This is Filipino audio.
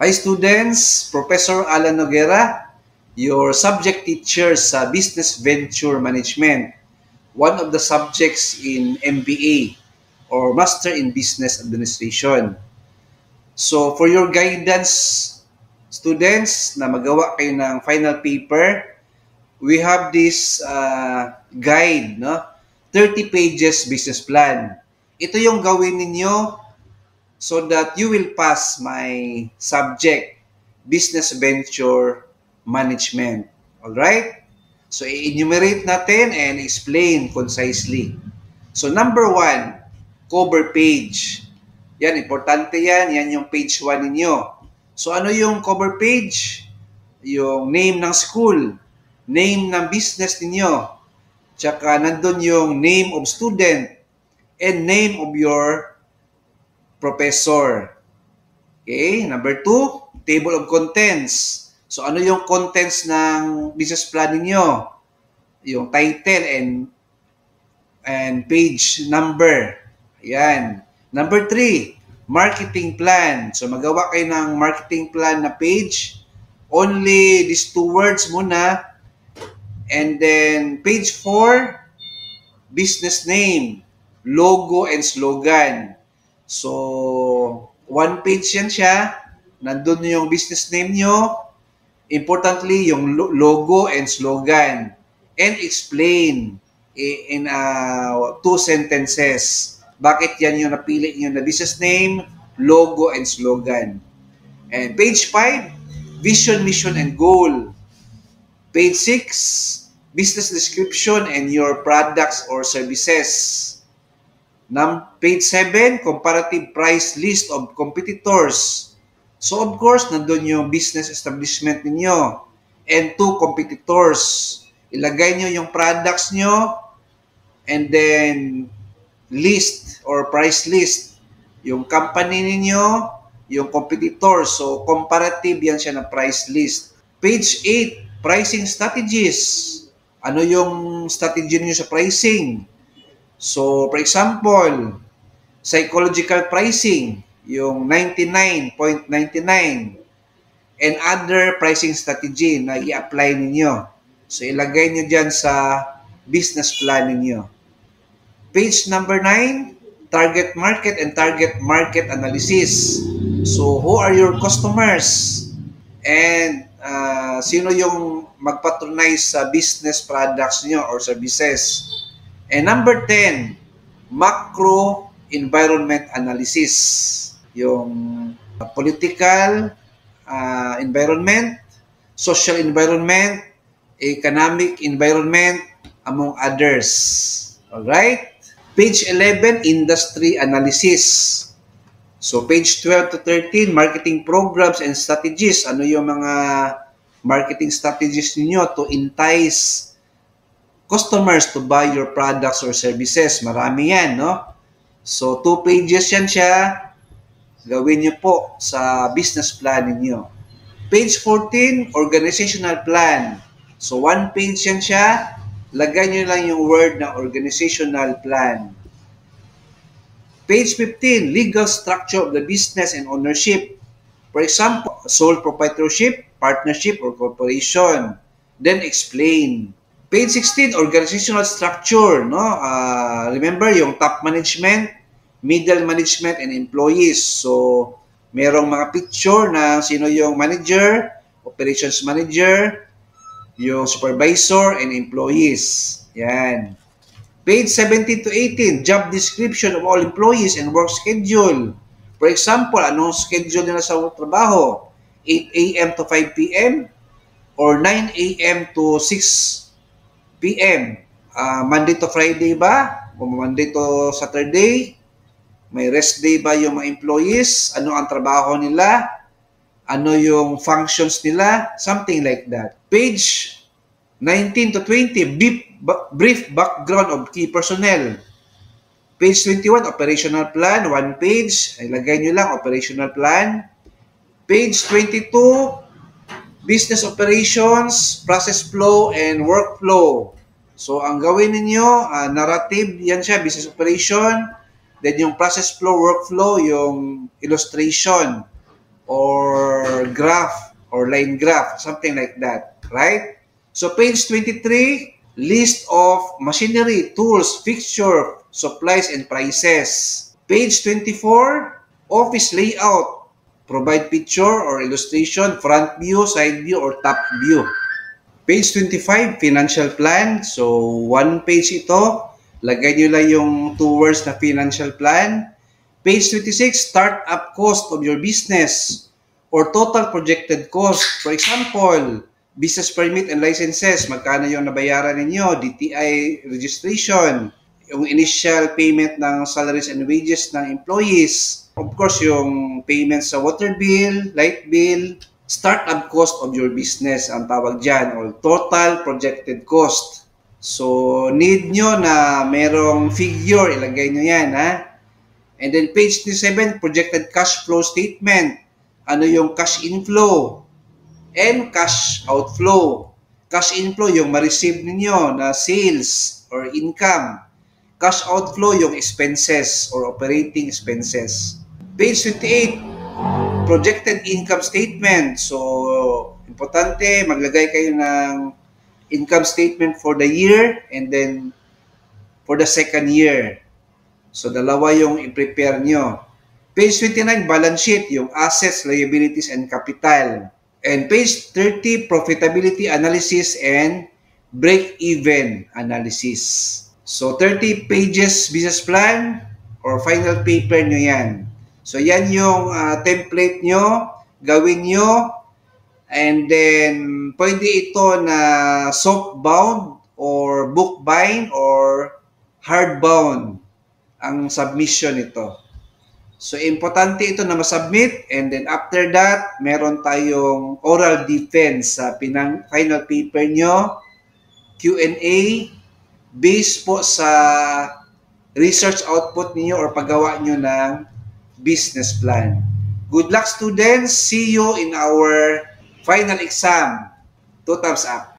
Hi students, Professor Alan Noguera, your subject teacher sa Business Venture Management, one of the subjects in MBA or Master in Business Administration. So for your guidance, students, na magawa kayo ng final paper, we have this guide, no? 30 pages business plan. Ito yung gawin ninyo so that you will pass my subject, Business Venture Management. Alright? So, i-enumerate natin and explain concisely. So, number 1, cover page. Yan, importante yan. Yan yung page 1 ninyo. So, ano yung cover page? Yung name ng school, name ng business ninyo, tsaka nandun yung name of student and name of your professor. Okay, number 2, table of contents. So, ano yung contents ng business plan ninyo? Yung title and page number. Ayan. Number 3, marketing plan. So, magawa kayo ng marketing plan na page. Only these 2 words muna. And then, page 4, business name, logo, and slogan. So, 1 page yan siya. Nandun yung business name nyo. Importantly, yung logo and slogan. And explain in 2 sentences. Bakit yan yung napili nyo na business name, logo, and slogan. And page 5, vision, mission, and goal. Page 6, business description and your products or services. Page 7, comparative price list of competitors. So, of course, nandun yung business establishment ninyo and 2 competitors. Ilagay nyo yung products nyo and then list or price list. Yung company ninyo, yung competitors. So, comparative yan siya na price list. Page 8, pricing strategies. Ano yung strategy niyo sa pricing? So, for example, psychological pricing, yung 99.99 and other pricing strategy na i-apply ninyo. So, ilagay nyo dyan sa business plan ninyo. Page number 9, target market and target market analysis. So, who are your customers? And sino yung magpatronize sa business products niyo or services. And number 10, macro environment analysis. Yung political environment, social environment, economic environment, among others. Alright? Page 11, industry analysis. So, page 12 to 13, marketing programs and strategies. Ano yung mga marketing strategies niyo to entice customers to buy your products or services? Marami yan, no? So, 2 pages yan siya. Gawin niyo po sa business plan niyo. Page 14, organizational plan. So, 1 page yan siya. Lagay niyo lang yung word na organizational plan. Page 15, legal structure of the business and ownership. For example, sole proprietorship, partnership, or corporation. Then explain. Page 16, organizational structure. No? Remember yung top management, middle management, and employees. So, merong mga picture na sino yung manager, operations manager, yung supervisor, and employees. Yan. Page 17 to 18, job description of all employees and work schedule. For example, anong schedule nila sa trabaho? 8 a.m. to 5 p.m. or 9 a.m. to 6 p.m. Monday to Friday ba? O Monday to Saturday? May rest day ba yung mga employees? Ano ang trabaho nila? Ano yung functions nila? Something like that. Page 19 to 20, brief background of key personnel. Page 21, operational plan, 1 page. Ilagay nyo lang, operational plan. Page 22, business operations, process flow, and workflow. So, ang gawin ninyo, narrative, yan siya, business operation. Then, yung process flow, workflow, yung illustration or or graph or line graph, something like that, right? So page 23, list of machinery, tools, fixture, supplies, and prices. Page 24, office layout. Provide picture or illustration, front view, side view, or top view. Page 25, financial plan. So, one page ito. Lagay nyo lang yung 2 words na financial plan. Page 26, startup cost of your business or total projected cost. For example, business permit and licenses, magkano yung nabayaran ninyo, DTI registration, yung initial payment ng salaries and wages ng employees, of course, yung payment sa water bill, light bill, startup cost of your business ang tawag dyan, or total projected cost. So, need nyo na merong figure, ilagay nyo yan, ha? And then page 27, projected cash flow statement. Ano yung cash inflow and cash outflow. Cash inflow, yung ma-receive ninyo na sales or income. Cash outflow, yung expenses or operating expenses. Page 28, projected income statement. So, importante, maglagay kayo ng income statement for the year and then for the second year. So, dalawa yung i-prepare nyo. Page 29, balance sheet, yung assets, liabilities, and capital. And page 30, profitability analysis and break-even analysis. So, 30 pages business plan or final paper nyo yan. So, yan yung template nyo, gawin nyo, and then pwede ito na soft-bound or book-bind or hard-bound ang submission nito. So, importante ito na masubmit, and then after that, meron tayong oral defense sa final paper nyo, Q&A, based po sa research output niyo or paggawa nyo ng business plan. Good luck, students. See you in our final exam. 2 thumbs up.